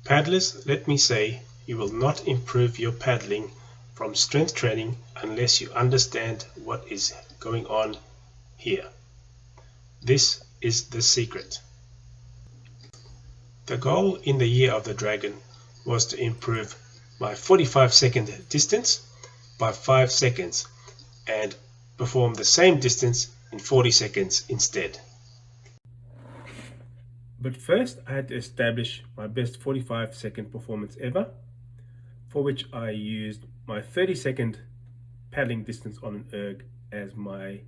Paddlers, let me say, you will not improve your paddling from strength training unless you understand what is going on here. This is the secret. The goal in the Year of the Dragon was to improve my 45-second distance by 5 seconds and perform the same distance in 40 seconds instead. But first I had to establish my best 45-second performance ever, for which I used my 30-second paddling distance on an erg as my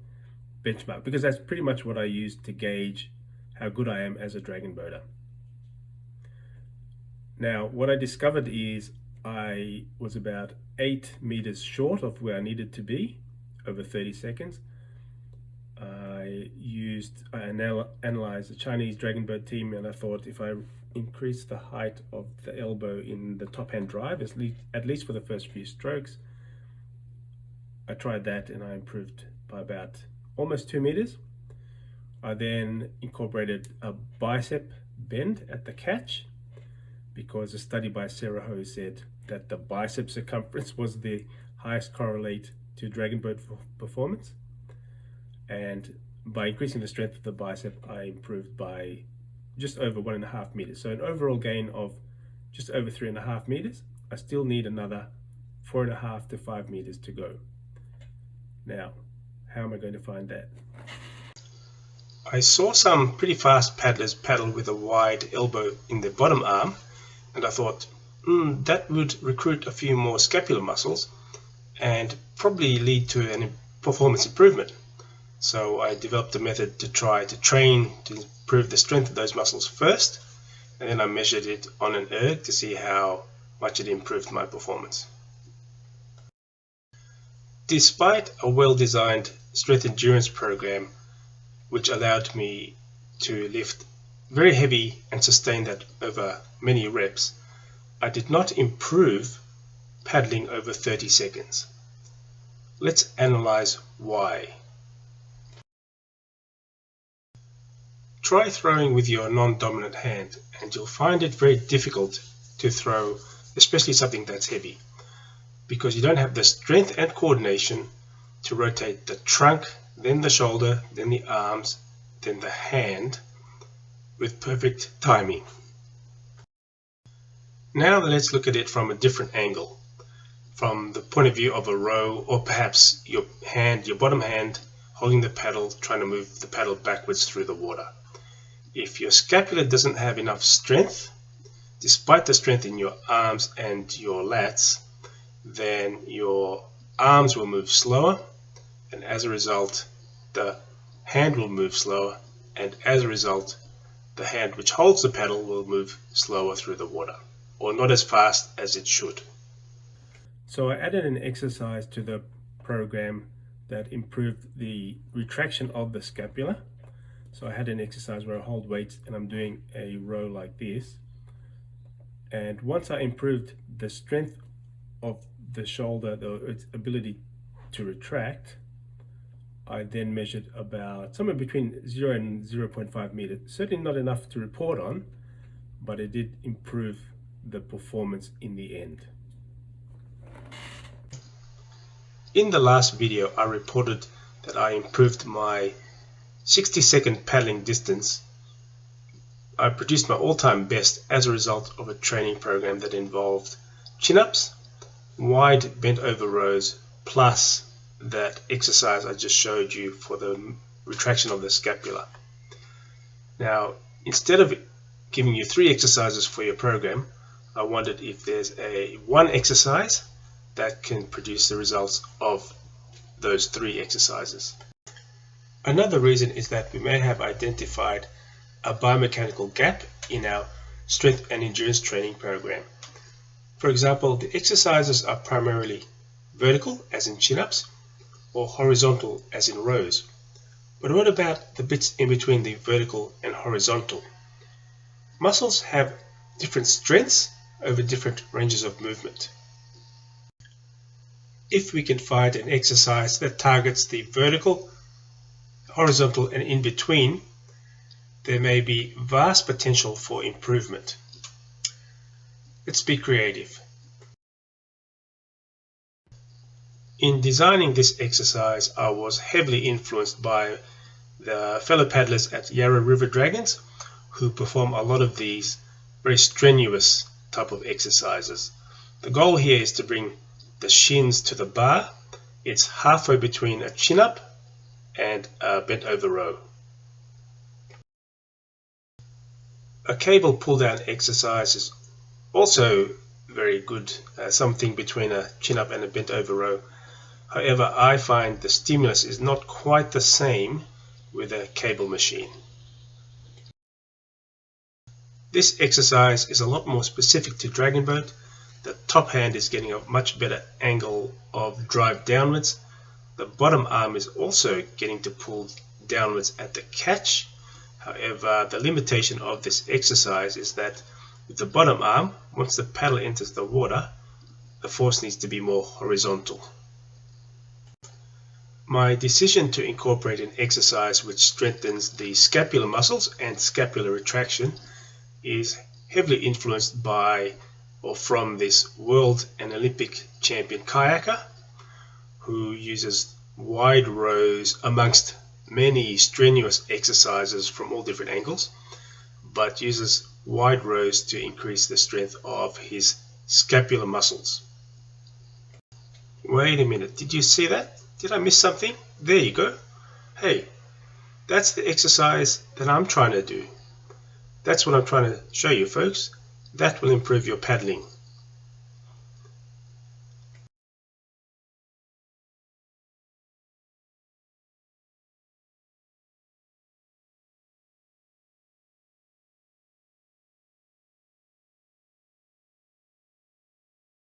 benchmark, because that's pretty much what I used to gauge how good I am as a dragon boater. Now, what I discovered is I was about 8 meters short of where I needed to be over 30 seconds. I analyzed the Chinese dragon boat team, and I thought if I increase the height of the elbow in the top hand drive, at least for the first few strokes, I tried that and I improved by about almost 2 meters. I then incorporated a bicep bend at the catch, because a study by Sarah Ho said that the bicep circumference was the highest correlate to dragon boat performance. And by increasing the strength of the bicep, I improved by just over 1.5 meters. So an overall gain of just over 3.5 meters. I still need another 4.5 to 5 meters to go. Now, how am I going to find that? I saw some pretty fast paddlers paddle with a wide elbow in the bottom arm, and I thought, that would recruit a few more scapular muscles and probably lead to a performance improvement. So I developed a method to try to train to improve the strength of those muscles first, and then I measured it on an erg to see how much it improved my performance. Despite a well-designed strength endurance program which allowed me to lift very heavy and sustain that over many reps, I did not improve paddling over 30 seconds. Let's analyze why. Try throwing with your non-dominant hand and you'll find it very difficult to throw, especially something that's heavy, because you don't have the strength and coordination to rotate the trunk, then the shoulder, then the arms, then the hand with perfect timing. Now let's look at it from a different angle, from the point of view of a row, or perhaps your bottom hand holding the paddle, trying to move the paddle backwards through the water. If your scapula doesn't have enough strength, despite the strength in your arms and your lats, then your arms will move slower, and as a result the hand will move slower, and as a result the hand which holds the paddle will move slower through the water, or not as fast as it should. So I added an exercise to the program that improved the retraction of the scapula. So I had an exercise where I hold weights and I'm doing a row like this, and once I improved the strength of the shoulder, its ability to retract, I then measured about somewhere between 0 and 0.5 meters. Certainly not enough to report on, but it did improve the performance in the end. In the last video, I reported that I improved my 60-second paddling distance. I produced my all-time best as a result of a training program that involved chin-ups, wide bent over rows, plus that exercise I just showed you for the retraction of the scapula. Now, instead of giving you 3 exercises for your program, I wondered if there's one exercise that can produce the results of those 3 exercises. Another reason is that we may have identified a biomechanical gap in our strength and endurance training program. For example, the exercises are primarily vertical, as in chin-ups, or horizontal, as in rows. But what about the bits in between the vertical and horizontal? Muscles have different strengths over different ranges of movement. If we can find an exercise that targets the vertical, horizontal, and in between, there may be vast potential for improvement. Let's be creative. In designing this exercise, I was heavily influenced by the fellow paddlers at Yarra River Dragons, who perform a lot of these very strenuous type of exercises. The goal here is to bring the shins to the bar. It's halfway between a chin-up and a bent over row. A cable pull-down exercise is also very good, something between a chin-up and a bent over row. However, I find the stimulus is not quite the same with a cable machine. This exercise is a lot more specific to dragon boat. The top hand is getting a much better angle of drive downwards. The bottom arm is also getting to pull downwards at the catch. However, the limitation of this exercise is that with the bottom arm, once the paddle enters the water, the force needs to be more horizontal. My decision to incorporate an exercise which strengthens the scapular muscles and scapular retraction is heavily influenced by or from this world and Olympic champion kayaker who uses wide rows amongst many strenuous exercises from all different angles, but uses wide rows to increase the strength of his scapular muscles. Wait a minute, did you see that? Did I miss something? There you go. Hey, that's the exercise that I'm trying to do. That's what I'm trying to show you, folks. That will improve your paddling.